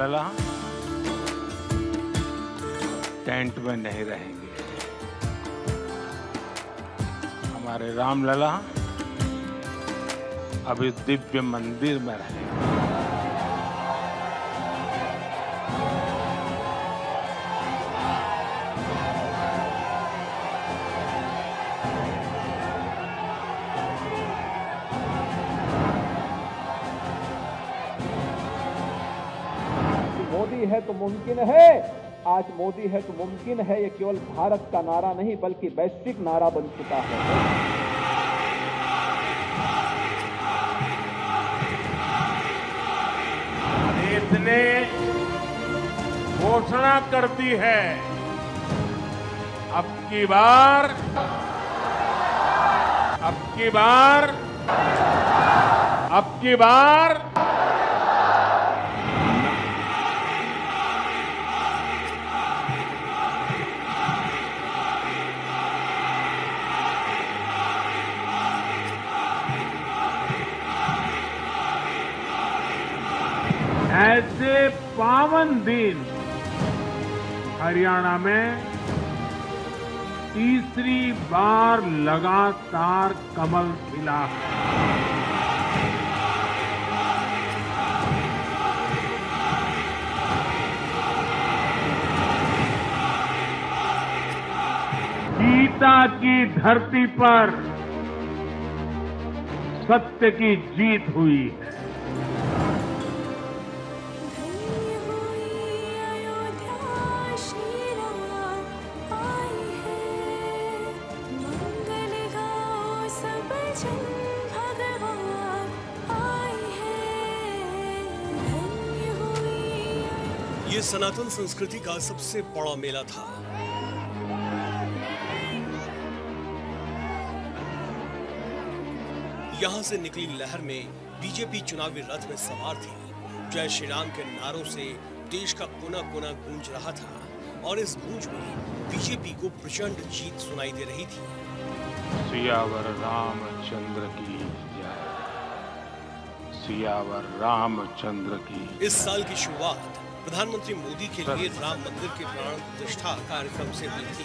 लला tent में नहीं रहेंगे, हमारे राम लला अब इस दिव्य मंदिर में रहेंगे। मोदी है तो मुमकिन है, आज मोदी है तो मुमकिन है, ये केवल भारत का नारा नहीं बल्कि वैश्विक नारा बन चुका है। देश ने घोषणा कर दी है, अब की बार ऐसे पावन दिन हरियाणा में तीसरी बार लगातार कमल खिला है। गीता की धरती पर सत्य की जीत हुई है। ये सनातन संस्कृति का सबसे बड़ा मेला था। यहां से निकली लहर में बीजेपी चुनावी रथ में सवार थी। जय श्री राम के नारों से देश का कोना कोना गूंज रहा था और इस गूंज में बीजेपी को प्रचंड जीत सुनाई दे रही थी। सियावर रामचंद्र की जय, सियावर रामचंद्र की। इस साल की शुरुआत प्रधानमंत्री मोदी के लिए राम मंदिर के प्राण प्रतिष्ठा कार्यक्रम से हुई थी।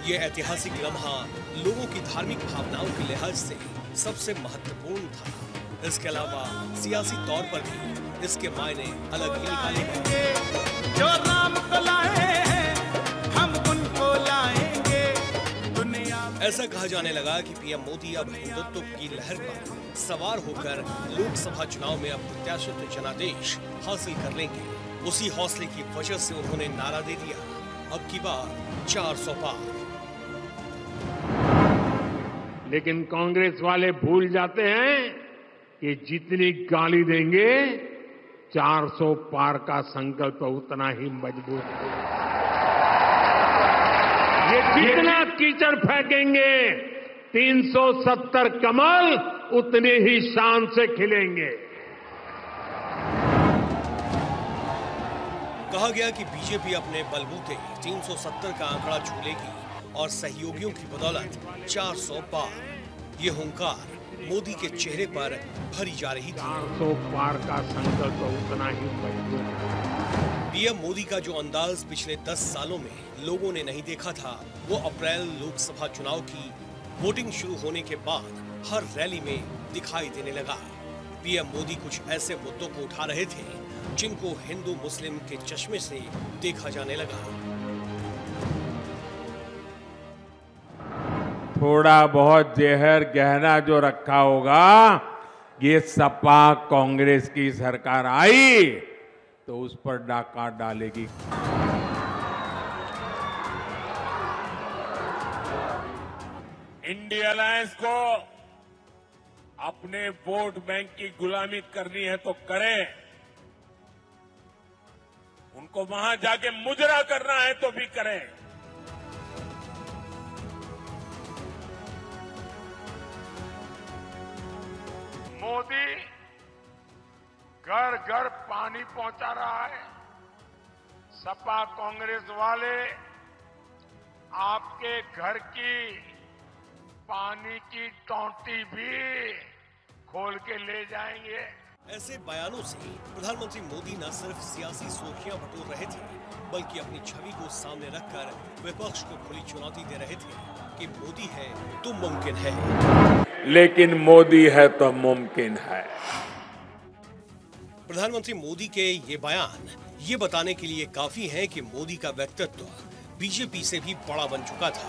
ये ऐतिहासिक लम्हा लोगों की धार्मिक भावनाओं के लिहाज से सबसे महत्वपूर्ण था। इसके अलावा सियासी तौर पर भी इसके मायने अलग ही निकाले गए। जो राम को लाए हैं, हम उनको लाएंगे दुनिया में। ऐसा कहा जाने लगा कि पीएम मोदी अब हिंदुत्व की लहर पर सवार होकर लोकसभा चुनाव में अब प्रत्याशित जनादेश हासिल कर लेंगे। उसी हौसले की वजह से उन्होंने नारा दे दिया, अब की बार 400 पार। लेकिन कांग्रेस वाले भूल जाते हैं कि जितनी गाली देंगे 400 पार का संकल्प उतना ही मजबूत होगा। ये जितना कीचड़ फेंकेंगे 370 कमल उतने ही शान से खिलेंगे। कहा गया कि बीजेपी अपने बलबूते 370 का आंकड़ा छू लेगी और सहयोगियों की बदौलत 400 पार। ये हुंकार मोदी के चेहरे पर भरी जा रही थी। 400 पार का संकल्प उतना ही मजबूत। पीएम मोदी का जो अंदाज पिछले 10 सालों में लोगों ने नहीं देखा था, वो अप्रैल लोकसभा चुनाव की वोटिंग शुरू होने के बाद हर रैली में दिखाई देने लगा। पीएम मोदी कुछ ऐसे मुद्दों को उठा रहे थे जिनको हिंदू मुस्लिम के चश्मे से देखा जाने लगा। थोड़ा बहुत जहर गहना जो रखा होगा, ये सपा कांग्रेस की सरकार आई तो उस पर डाका डालेगी। इंडिया अलायंस को अपने वोट बैंक की गुलामी करनी है तो करें, उनको वहां जाके मुजरा करना है तो भी करें। मोदी घर घर पानी पहुंचा रहा है। सपा कांग्रेस वाले आपके घर की पानी की टोंटी भी खोल के ले जाएंगे। ऐसे बयानों से प्रधानमंत्री मोदी न सिर्फ सियासी सुर्खियां बटोर रहे थे, बल्कि अपनी छवि को सामने रखकर विपक्ष को खुली चुनौती दे रहे थे कि मोदी है तो मुमकिन है, लेकिन मोदी है तो मुमकिन है। प्रधानमंत्री मोदी के ये बयान ये बताने के लिए काफी हैं कि मोदी का व्यक्तित्व बीजेपी से भी बड़ा बन चुका था।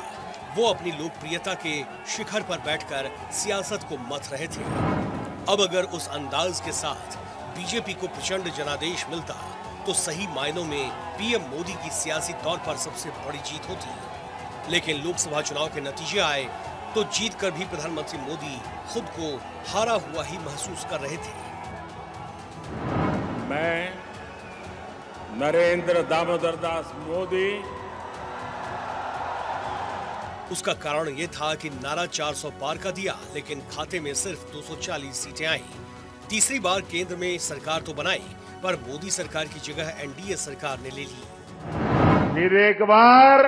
वो अपनी लोकप्रियता के शिखर पर बैठकर सियासत को मथ रहे थे। अब अगर उस अंदाज के साथ बीजेपी को प्रचंड जनादेश मिलता तो सही मायनों में पीएम मोदी की सियासी तौर पर सबसे बड़ी जीत होती। लेकिन लोकसभा चुनाव के नतीजे आए तो जीत कर भी प्रधानमंत्री मोदी खुद को हारा हुआ ही महसूस कर रहे थे। मैं नरेंद्र दामोदर दास मोदी। उसका कारण ये था कि नारा 400 पार का दिया, लेकिन खाते में सिर्फ 240 सीटें आई। तीसरी बार केंद्र में सरकार तो बनाई, पर मोदी सरकार की जगह एनडीए सरकार ने ले ली। फिर एक बार,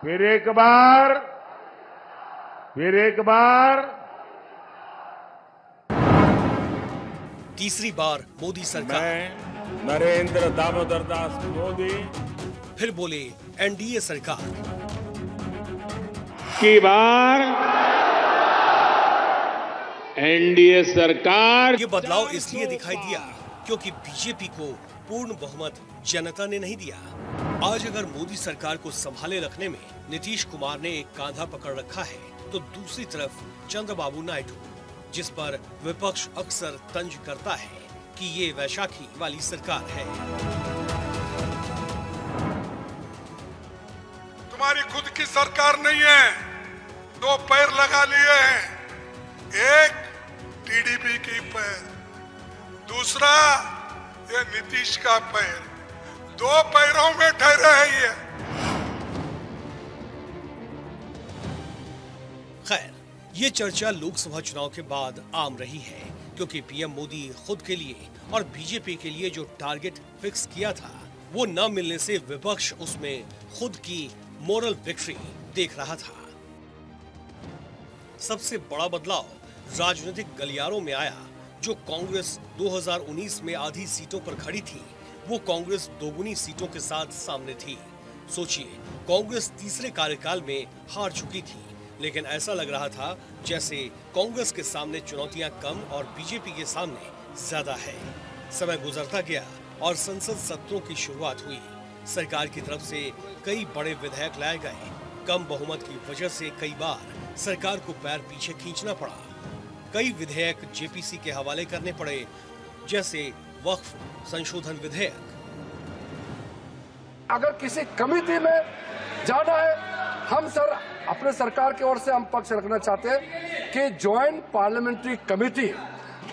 फिर एक बार, फिर एक बार, तीसरी बार मोदी सरकार। मैं नरेंद्र दामोदर दास मोदी। फिर बोले एनडीए सरकार की बार एनडीए सरकार। ये बदलाव इसलिए दिखाई दिया क्योंकि बीजेपी को पूर्ण बहुमत जनता ने नहीं दिया। आज अगर मोदी सरकार को संभाले रखने में नीतीश कुमार ने एक कांधा पकड़ रखा है, तो दूसरी तरफ चंद्रबाबू नायडू, जिस पर विपक्ष अक्सर तंज करता है कि ये वैशाखी वाली सरकार है। तुम्हारी खुद की सरकार नहीं है, दो पैर लगा लिए हैं, एक टीडीपी की पैर, दूसरा ये नीतीश का पैर, दो पैरों में ठहरे हैं ये। खैर, ये चर्चा लोकसभा चुनाव के बाद आम रही है, क्योंकि पीएम मोदी खुद के लिए और बीजेपी के लिए जो टारगेट फिक्स किया था, वो न मिलने से विपक्ष उसमें खुद की मोरल विक्ट्री देख रहा था। सबसे बड़ा बदलाव राजनीतिक गलियारों में आया। जो कांग्रेस 2019 में आधी सीटों पर खड़ी थी, वो कांग्रेस दोगुनी सीटों के साथ सामने थी। सोचिए, कांग्रेस तीसरे कार्यकाल में हार चुकी थी, लेकिन ऐसा लग रहा था जैसे कांग्रेस के सामने चुनौतियां कम और बीजेपी के सामने ज्यादा है। समय गुजरता गया और संसद सत्रों की शुरुआत हुई। सरकार की तरफ से कई बड़े विधेयक लाए गए। कम बहुमत की वजह से कई बार सरकार को पैर पीछे खींचना पड़ा। कई विधेयक जेपीसी के हवाले करने पड़े, जैसे वक्फ संशोधन विधेयक। अगर किसी कमेटी में जाना है, हम सर अपने सरकार की ओर से हम पक्ष रखना चाहते हैं कि ज्वाइंट पार्लियामेंट्री कमेटी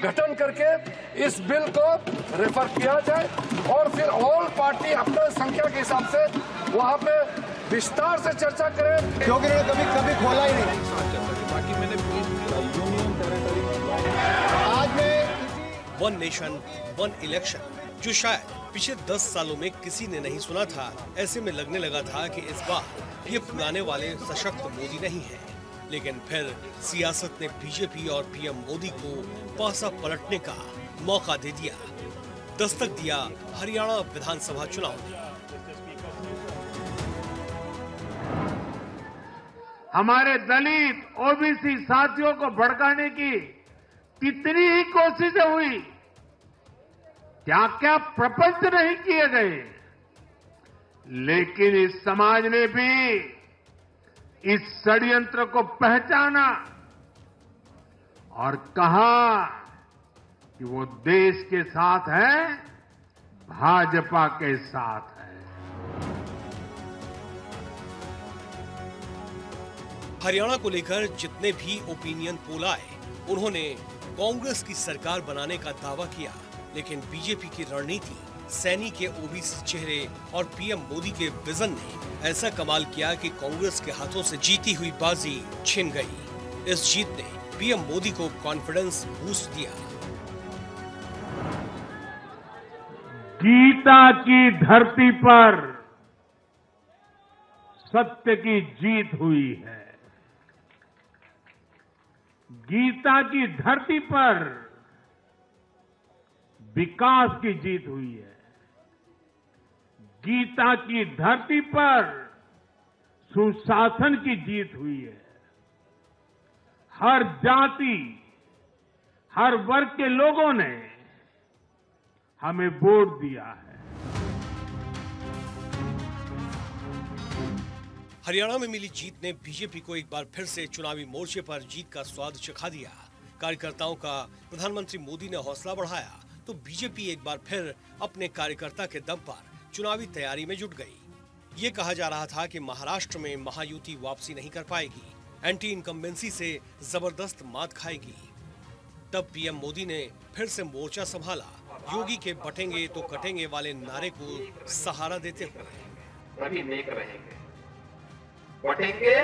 गठन करके इस बिल को रेफर किया जाए और फिर ऑल पार्टी अपने संख्या के हिसाब से वहां पे विस्तार से चर्चा करें, क्योंकि उन्होंने कभी खोला ही नहीं। बाकी मैंने आज में वन नेशन वन इलेक्शन, जो शायद पिछले 10 सालों में किसी ने नहीं सुना था। ऐसे में लगने लगा था कि इस बार ये पुराने वाले सशक्त मोदी नहीं है। लेकिन फिर सियासत ने बीजेपी और पीएम मोदी को पासा पलटने का मौका दे दिया। दस्तक दिया हरियाणा विधानसभा चुनाव ने। हमारे दलित ओबीसी साथियों को भड़काने की कितनी ही कोशिशें हुई, क्या क्या प्रपंच नहीं किए गए, लेकिन इस समाज ने भी इस षड्यंत्र को पहचाना और कहा कि वो देश के साथ है, भाजपा के साथ है। हरियाणा को लेकर जितने भी ओपिनियन पोल आए, उन्होंने कांग्रेस की सरकार बनाने का दावा किया। लेकिन बीजेपी की रणनीति, सैनी के ओबीसी चेहरे और पीएम मोदी के विजन ने ऐसा कमाल किया कि कांग्रेस के हाथों से जीती हुई बाजी छिन गई। इस जीत ने पीएम मोदी को कॉन्फिडेंस बूस्ट दिया। गीता की धरती पर सत्य की जीत हुई है। गीता की धरती पर विकास की जीत हुई है। गीता की धरती पर सुशासन की जीत हुई है। हर जाति, हर वर्ग के लोगों ने हमें वोट दिया है। हरियाणा में मिली जीत ने बीजेपी को एक बार फिर से चुनावी मोर्चे पर जीत का स्वाद चखा दिया। कार्यकर्ताओं का प्रधानमंत्री मोदी ने हौसला बढ़ाया तो बीजेपी एक बार फिर अपने कार्यकर्ता के दम पर चुनावी तैयारी में जुट गई। ये कहा जा रहा था कि महाराष्ट्र में महायुति वापसी नहीं कर पाएगी, एंटी इनकम्बेंसी से जबरदस्त मात खाएगी। तब पीएम मोदी ने फिर से मोर्चा संभाला, योगी के बटेंगे तो कटेंगे वाले नारे को सहारा देते हुए। सभी नेक रहेंगे, बटेंगे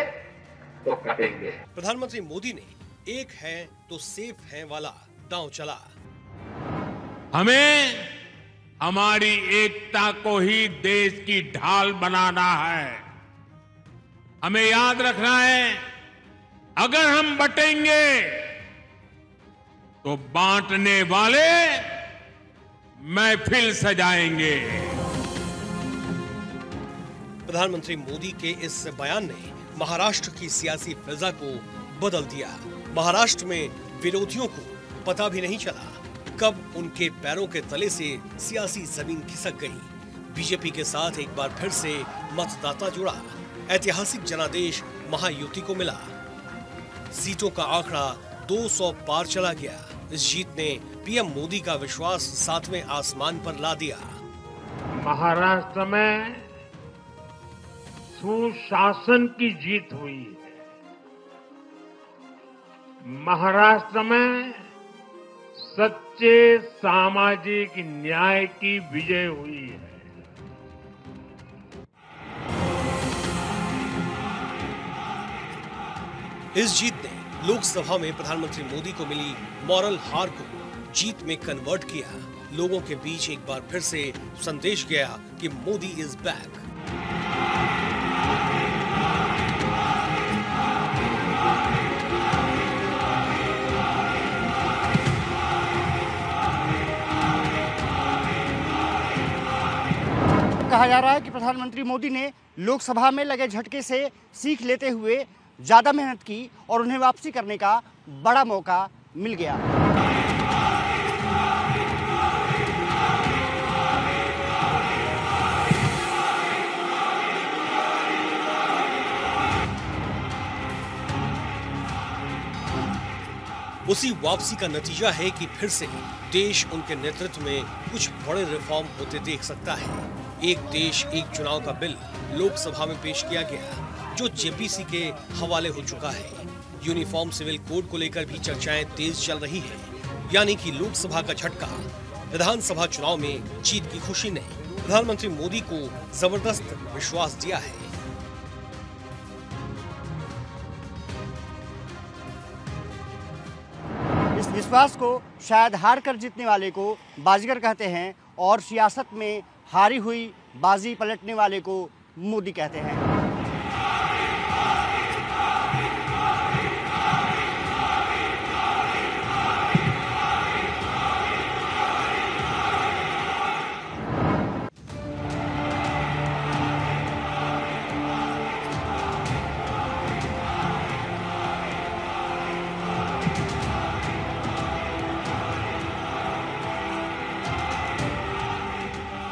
तो कटेंगे। प्रधानमंत्री मोदी ने एक है तो सेफ है वाला दांव चला। हमें हमारी एकता को ही देश की ढाल बनाना है। हमें याद रखना है, अगर हम बटेंगे तो बांटने वाले महफिल सजाएंगे। प्रधानमंत्री मोदी के इस बयान ने महाराष्ट्र की सियासी फिजा को बदल दिया। महाराष्ट्र में विरोधियों को पता भी नहीं चला कब उनके पैरों के तले से सियासी जमीन खिसक गई। बीजेपी के साथ एक बार फिर से मतदाता जुड़ा। ऐतिहासिक जनादेश महायुति को मिला। सीटों का आंकड़ा 200 पार चला गया। इस जीत ने पीएम मोदी का विश्वास 7वें आसमान पर ला दिया। महाराष्ट्र में सुशासन की जीत हुई है। महाराष्ट्र में सच्चे सामाजिक न्याय की विजय हुई है। इस जीत ने लोकसभा में प्रधानमंत्री मोदी को मिली मॉरल हार को जीत में कन्वर्ट किया। लोगों के बीच एक बार फिर से संदेश गया कि मोदी इज बैक। कहा जा रहा है कि प्रधानमंत्री मोदी ने लोकसभा में लगे झटके से सीख लेते हुए ज्यादा मेहनत की और उन्हें वापसी करने का बड़ा मौका मिल गया। उसी वापसी का नतीजा है कि फिर से देश उनके नेतृत्व में कुछ बड़े रिफॉर्म होते देख सकता है। एक देश एक चुनाव का बिल लोकसभा में पेश किया गया जो जेपीसी के हवाले हो चुका है। यूनिफॉर्म सिविल कोड को लेकर भी चर्चाएं तेज चल रही है। यानी कि लोकसभा का झटका विधानसभा चुनाव में जीत की खुशी ने प्रधानमंत्री मोदी को जबरदस्त विश्वास दिया है। इस विश्वास को शायद हार कर जीतने वाले को बाजीगर कहते हैं और सियासत में हारी हुई बाजी पलटने वाले को मोदी कहते हैं।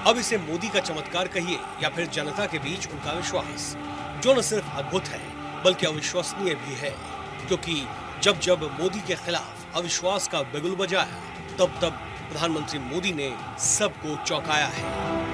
अब इसे मोदी का चमत्कार कहिए या फिर जनता के बीच उनका विश्वास, जो न सिर्फ अद्भुत है बल्कि अविश्वसनीय भी है। क्योंकि जब जब मोदी के खिलाफ अविश्वास का बिगुल बजाया तब तब प्रधानमंत्री मोदी ने सबको चौंकाया है।